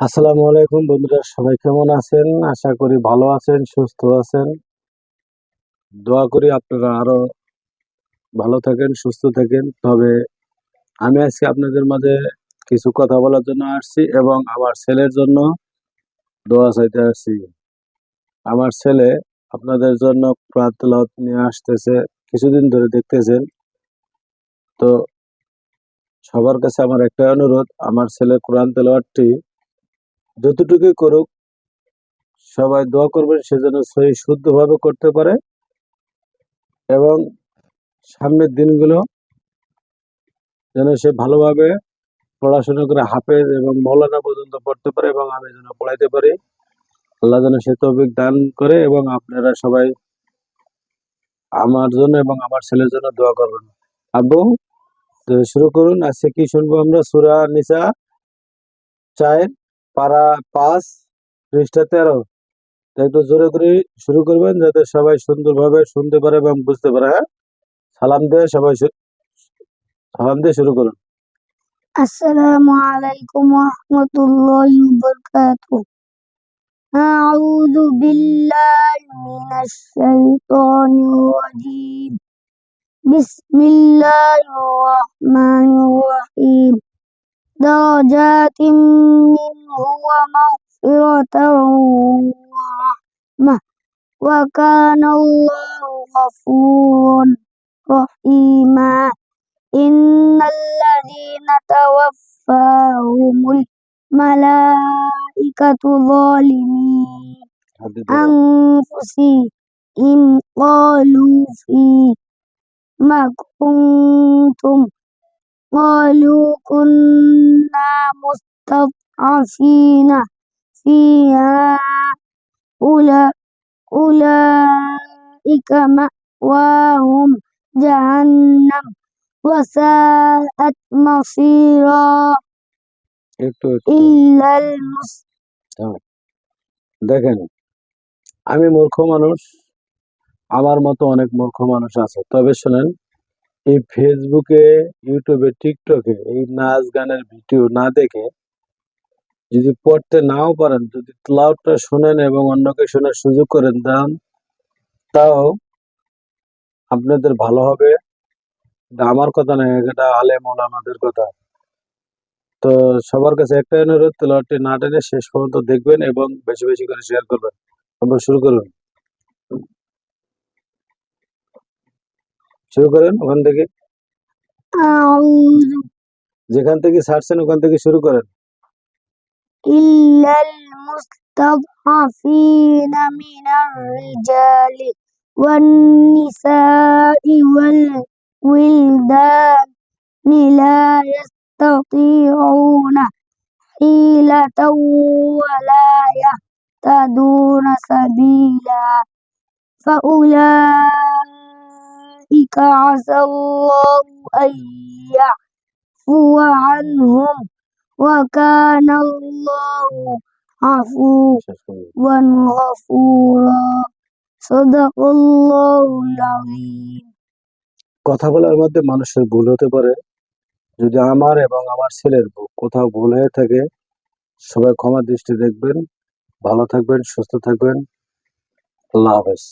আসসালামু আলাইকুম বন্ধুরা, সবাই কেমন আছেন? আশা করি ভালো আছেন, সুস্থ আছেন। দোয়া করি আপনারা আরো ভালো থাকেন, সুস্থ থাকেন। তবে আমি আজকে আপনাদের মাঝে কিছু কথা বলার জন্য আসছি এবং আমার ছেলের জন্য দোয়া চাইতে আসছি। আমার ছেলে আপনাদের জন্য কোরআন তেলাওয়াত নিয়ে আসতেছে, কিছুদিন ধরে দেখতেছেন। তো সবার কাছে আমার একটা অনুরোধ, আমার ছেলে কোরআন তেলাওয়াতটি যতটুকুই করুক সবাই দোয়া করবেন সেজন্য সহি শুদ্ধভাবে করতে পারে এবং সামনের দিনগুলো যেন সে ভালোভাবে পড়াশোনা করে হাফেজ এবং মৌলানা পর্যন্ত পড়তে পারে এবং আমি যেন পড়াইতে পারি। আল্লাহ যেন সে তৌফিক দান করে এবং আপনারা সবাই আমার জন্য এবং আমার ছেলের জন্য দোয়া করবেন। আব্বু, তো শুরু করুন। আজকে কি শুনবো আমরা? সূরা নিসা 4 পারা 5 পৃষ্ঠা 13। তো একটু জোরে করে শুরু করবেন যাতে সবাই সুন্দরভাবে শুনতে পারে এবং বুঝতে পারে। হ্যাঁ, সালাম দিয়ে সবাই সালাম দিয়ে শুরু করুন। السلام عليكم ورحمة الله وبركاته. أعوذ بالله من الشيطان الرجيم. بسم الله الرحمن الرحيم. درجات منه ومغفرة ورحمة وكان الله غفورا رحيما. إن الذين توفاهم الملائكة ظالمي أنفسهم قالوا فيما كنتم قالوا كنا مستضعفين فيها أولئك مأواهم جهنم وساءت مصيرا একটু إلا দেখেন, আমি মূর্খ মানুষ, আমার মতো অনেক মূর্খ মানুষ আছে। তবে শোনেন, এই ফেসবুকে, ইউটিউবে, টিকটকে এই নাচ গানের ভিডিও না দেখে যদি পড়তে নাও পারেন, যদি তেলাওয়াতটা শুনেন এবং অন্যকে শোনার সুযোগ করেন দেন, তাও আপনাদের ভালো হবে। এটা আমার কথা নয়, এটা আলেম ওলামাদের কথা। তো সবার কাছে একটা অনুরোধ, তেলাওয়াতটি না টেনে শেষ পর্যন্ত দেখবেন এবং বেশি বেশি করে শেয়ার করবেন। আমরা শুরু করুন, শুরু করেন ওখান থেকে, أعوذ যেখান থেকে ছাড়ছেন ওখান থেকে শুরু করেন। إلا المستضعفين من الرجال والنساء والولدان لا يستطيعون حيلة ولا يهتدون سبيلا فأولئك عسى الله أن يعفو عنهم وكان الله عفوا শেষ করুন। غفورا صدق الله العظيم. কথা বলার মধ্যে মানুষের ভুল হতে পারে। যদি আমার এবং আমার ছেলের কোথাও ভুল হয়ে থাকে, সবাই ক্ষমা দৃষ্টি দেখবেন। ভালো থাকবেন, সুস্থ থাকবেন। আল্লাহ হাফেজ।